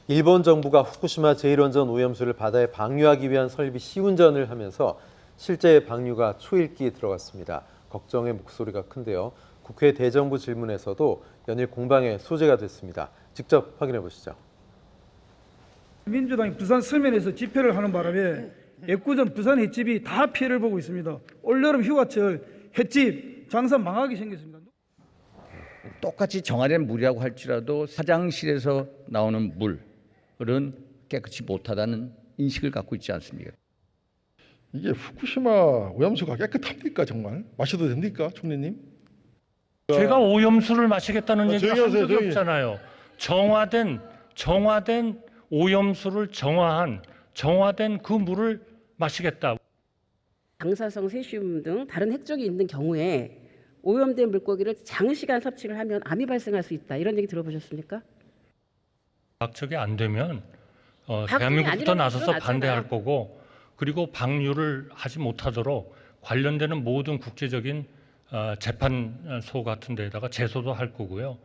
일본 정부가 후쿠시마 제1원전 오염수를 바다에 방류하기 위한 설비 시운전을 하면서 실제 방류가 초읽기 들어갔습니다. 걱정의 목소리가 큰데요. 국회 대정부 질문에서도 연일 공방의 소재가 됐습니다. 직접 확인해 보시죠. 민주당이 부산 서면에서 집회를 하는 바람에 애꿎은 부산 횟집이 다 피해를 보고 있습니다. 올여름 휴가철 횟집 장사 망하게 생겼습니다. 똑같이 정화된 물이라고 할지라도 화장실에서 나오는 물은 깨끗이 못하다는 인식을 갖고 있지 않습니까? 이게 후쿠시마 오염수가 깨끗합니까 정말? 마셔도 됩니까, 총리님? 제가 오염수를 마시겠다는 얘기를 조용히 한 하세요, 적이 조용히. 없잖아요. 정화된 오염수를 정화된 그 물을 마시겠다. 방사성 세슘 등 다른 핵적이 있는 경우에 오염된 물고기를 장시간 섭취를 하면 암이 발생할 수 있다. 이런 얘기 들어보셨습니까? 과학적이 안 되면 과학적이 대한민국부터 아니라는 나서서 건 반대할 맞잖아요. 거고, 그리고 방류를 하지 못하도록 관련되는 모든 국제적인 재판소 같은 데다가 제소도 할 거고요.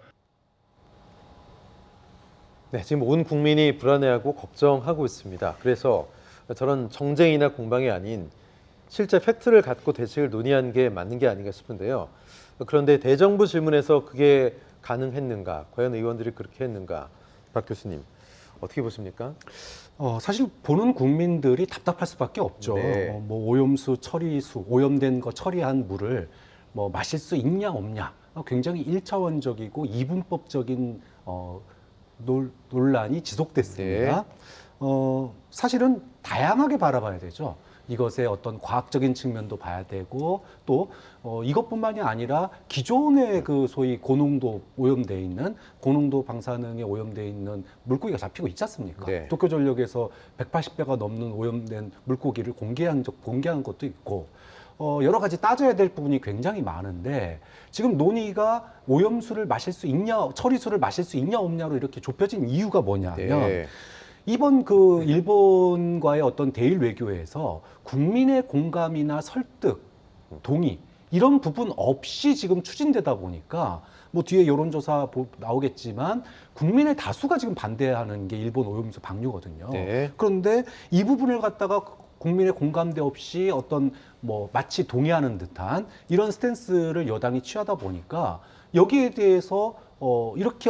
네, 지금 온 국민이 불안해하고 걱정하고 있습니다. 그래서 저런 정쟁이나 공방이 아닌 실제 팩트를 갖고 대책을 논의한 게 맞는 게 아닌가 싶은데요. 그런데 대정부 질문에서 그게 가능했는가? 과연 의원들이 그렇게 했는가? 박 교수님, 어떻게 보십니까? 사실 보는 국민들이 답답할 수밖에 없죠. 네. 뭐 오염수 처리수, 오염된 거 처리한 물을 뭐 마실 수 있냐 없냐, 굉장히 일차원적이고 이분법적인 논란이 지속됐습니다. 사실은 다양하게 바라봐야 되죠. 이것의 어떤 과학적인 측면도 봐야 되고 또 이것뿐만이 아니라 기존의 그 소위 고농도 오염돼 있는 고농도 방사능에 오염돼 있는 물고기가 잡히고 있지 않습니까? 네. 도쿄전력에서 180배가 넘는 오염된 물고기를 공개한 것도 있고 여러 가지 따져야 될 부분이 굉장히 많은데 지금 논의가 오염수를 마실 수 있냐, 처리수를 마실 수 있냐 없냐로 이렇게 좁혀진 이유가 뭐냐면 네. 이번 그 일본과의 어떤 대일 외교에서 국민의 공감이나 설득, 동의 이런 부분 없이 지금 추진되다 보니까 뭐 뒤에 여론조사 나오겠지만 국민의 다수가 지금 반대하는 게 일본 오염수 방류거든요. 네. 그런데 이 부분을 갖다가 국민의 공감대 없이 어떤 뭐 마치 동의하는 듯한 이런 스탠스를 여당이 취하다 보니까 여기에 대해서 이렇게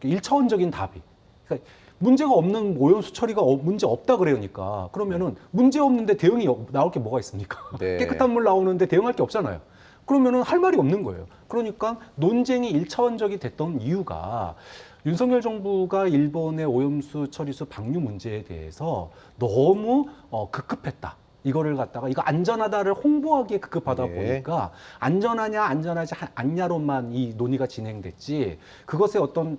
일차원적인 답이, 그러니까 문제가 없는 오염수 처리가 문제 없다 그러니까 그러면은 문제 없는데 대응이 나올 게 뭐가 있습니까? 네. 깨끗한 물 나오는데 대응할 게 없잖아요. 그러면은 할 말이 없는 거예요. 그러니까 논쟁이 일차원적이 됐던 이유가 윤석열 정부가 일본의 오염수 처리수 방류 문제에 대해서 너무 급급했다. 이거를 갖다가 이거 안전하다를 홍보하기에 급급하다 네. 보니까 안전하냐 안전하지 않냐로만 이 논의가 진행됐지 그것의 어떤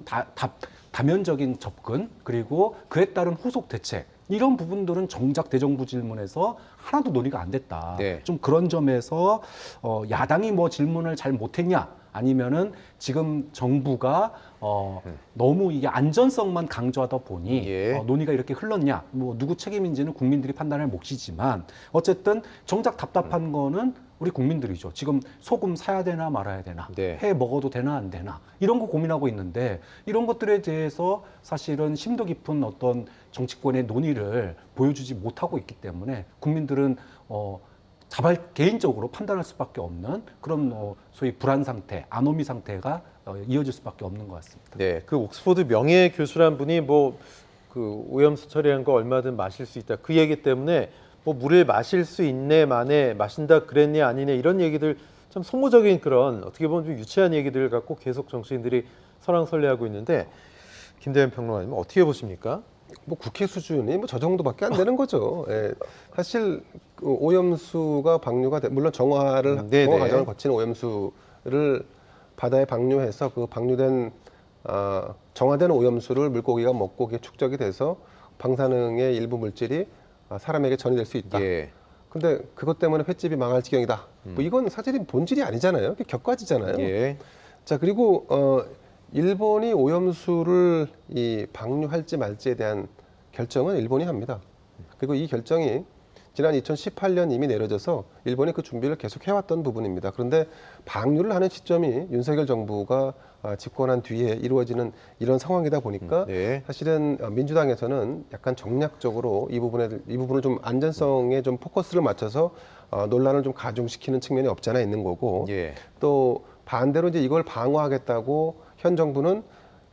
다면적인 접근 그리고 그에 따른 후속 대책 이런 부분들은 정작 대정부 질문에서 하나도 논의가 안 됐다. 네. 좀 그런 점에서 야당이 뭐 질문을 잘 못했냐 아니면은 지금 정부가 너무 이게 안전성만 강조하다 보니 예. 논의가 이렇게 흘렀냐 뭐 누구 책임인지는 국민들이 판단할 몫이지만 어쨌든 정작 답답한 거는 우리 국민들이죠. 지금 소금 사야 되나 말아야 되나, 네. 해 먹어도 되나 안 되나 이런 거 고민하고 있는데 이런 것들에 대해서 사실은 심도 깊은 어떤 정치권의 논의를 보여주지 못하고 있기 때문에 국민들은 개인적으로 판단할 수밖에 없는 그런 소위 불안 상태, 아노미 상태가 이어질 수밖에 없는 것 같습니다. 네, 그 옥스퍼드 명예 교수란 분이 뭐 그 오염수 처리한 거 얼마든 마실 수 있다. 그 얘기 때문에 뭐 물을 마실 수 있네, 마네, 마신다 그랬냐 아니네 이런 얘기들 참 소모적인 그런 어떻게 보면 좀 유치한 얘기들을 갖고 계속 정치인들이 설왕설래하고 있는데 김대현 평론가님 어떻게 보십니까? 뭐 국회 수준이 뭐 저 정도밖에 안 되는 거죠. 예. 사실 그 오염수가 방류가 물론 정화 과정을 거치는 오염수를 바다에 방류해서 그 방류된 정화된 오염수를 물고기가 먹고 그게 축적이 돼서 방사능의 일부 물질이 사람에게 전이될 수 있다. 예. 근데 그것 때문에 횟집이 망할 지경이다. 뭐 이건 사실은 본질이 아니잖아요. 격가지잖아요. 예. 자, 그리고 일본이 오염수를 방류할지 말지에 대한 결정은 일본이 합니다. 그리고 이 결정이 지난 2018년 이미 내려져서 일본이 그 준비를 계속 해왔던 부분입니다. 그런데 방류를 하는 시점이 윤석열 정부가 집권한 뒤에 이루어지는 이런 상황이다 보니까 네. 사실은 민주당에서는 약간 정략적으로 이 부분을 좀 안전성에 좀 포커스를 맞춰서 논란을 좀 가중시키는 측면이 없지 않아 있는 거고 예. 또 반대로 이제 이걸 방어하겠다고 현 정부는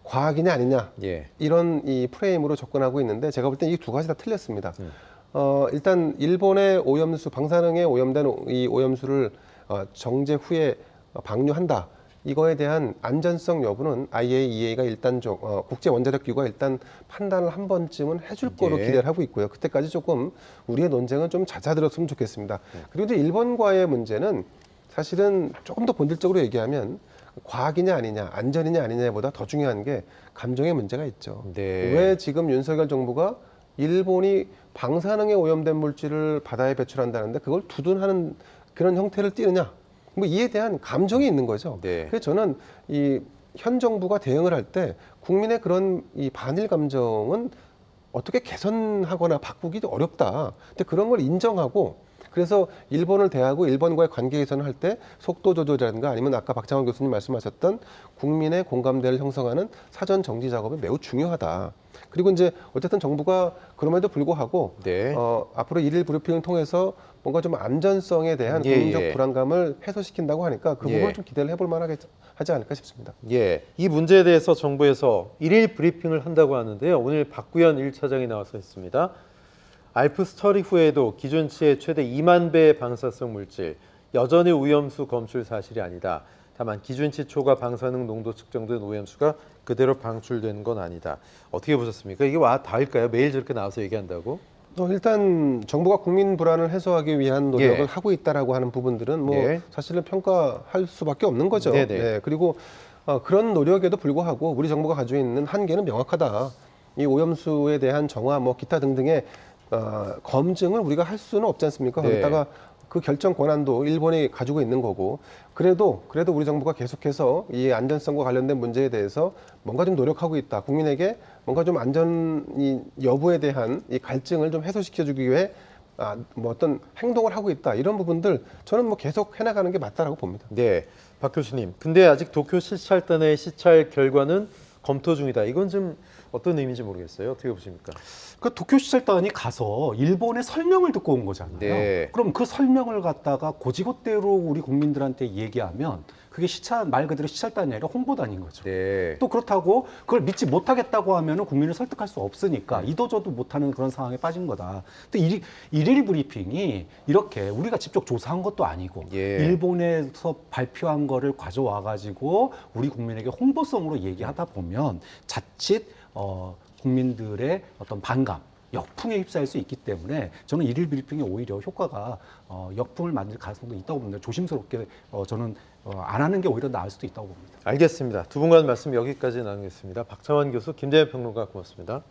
과학이냐 아니냐 예. 이런 이 프레임으로 접근하고 있는데 제가 볼 때 이 두 가지 다 틀렸습니다. 일단 일본의 오염수 방사능에 오염된 이 오염수를 정제 후에 방류한다. 이거에 대한 안전성 여부는 IAEA가 일단 국제 원자력 기구가 일단 판단을 한 번쯤은 해줄 거로 예. 기대를 하고 있고요. 그때까지 조금 우리의 논쟁은 좀 잦아들었으면 좋겠습니다. 그리고 이제 일본과의 문제는 사실은 조금 더 본질적으로 얘기하면 과학이냐 아니냐, 안전이냐 아니냐보다 더 중요한 게 감정의 문제가 있죠. 네. 왜 지금 윤석열 정부가 일본이 방사능에 오염된 물질을 바다에 배출한다는데 그걸 두둔하는 그런 형태를 띠느냐? 뭐 이에 대한 감정이 있는 거죠. 네. 그래서 저는 이 현 정부가 대응을 할 때 국민의 그런 이 반일 감정은 어떻게 개선하거나 바꾸기도 어렵다. 근데 그런 걸 인정하고 그래서 일본을 대하고 일본과의 관계 개선을 할 때 속도 조절이라든가 아니면 아까 박창원 교수님 말씀하셨던 국민의 공감대를 형성하는 사전 정지 작업이 매우 중요하다. 그리고 이제 어쨌든 정부가 그럼에도 불구하고 네. 앞으로 일일 브리핑을 통해서 뭔가 좀 안전성에 대한 예, 국민적 예. 불안감을 해소시킨다고 하니까 그 예. 부분을 좀 기대를 해볼 만하지 않을까 싶습니다. 예, 이 문제에 대해서 정부에서 일일 브리핑을 한다고 하는데요. 오늘 박구현 1차장이 나와서 했습니다. 알프스 처리 후에도 기준치의 최대 2만 배의 방사성 물질, 여전히 오염수 검출 사실이 아니다. 다만 기준치 초과 방사능 농도 측정된 오염수가 그대로 방출된 건 아니다. 어떻게 보셨습니까? 이게 와 닿을까요? 매일 저렇게 나와서 얘기한다고? 일단 정부가 국민 불안을 해소하기 위한 노력을 예. 하고 있다라고 하는 부분들은 뭐 예. 사실은 평가할 수밖에 없는 거죠. 네네. 네, 그리고 그런 노력에도 불구하고 우리 정부가 가지고 있는 한계는 명확하다. 이 오염수에 대한 정화, 뭐 기타 등등의 검증을 우리가 할 수는 없지 않습니까? 네. 거기다가 그 결정 권한도 일본이 가지고 있는 거고 그래도 우리 정부가 계속해서 이 안전성과 관련된 문제에 대해서 뭔가 좀 노력하고 있다. 국민에게 뭔가 좀 안전 이 여부에 대한 이 갈증을 좀 해소시켜주기 위해 뭐 어떤 행동을 하고 있다. 이런 부분들 저는 뭐 계속 해나가는 게 맞다라고 봅니다. 네, 박 교수님. 근데 아직 도쿄 시찰단의 시찰 결과는 검토 중이다. 이건 좀 어떤 의미인지 모르겠어요. 어떻게 보십니까? 그 도쿄 시찰단이 가서 일본의 설명을 듣고 온 거잖아요. 네. 그럼 그 설명을 갖다가 고지고대로 우리 국민들한테 얘기하면 그게 말 그대로 시찰단이 아니라 홍보단인 거죠. 네. 또 그렇다고 그걸 믿지 못하겠다고 하면은 국민을 설득할 수 없으니까 이도저도 못하는 그런 상황에 빠진 거다. 근데 일일 브리핑이 이렇게 우리가 직접 조사한 것도 아니고 예. 일본에서 발표한 거를 가져와 가지고 우리 국민에게 홍보성으로 얘기하다 보면 자칫 국민들의 어떤 반감, 역풍에 휩싸일 수 있기 때문에 저는 일일 브리핑이 오히려 효과가 역풍을 만들 가능성도 있다고 봅니다. 조심스럽게 저는 안 하는 게 오히려 나을 수도 있다고 봅니다. 알겠습니다. 두 분간 말씀 여기까지 나누겠습니다. 박창원 교수, 김대현 평론가 고맙습니다.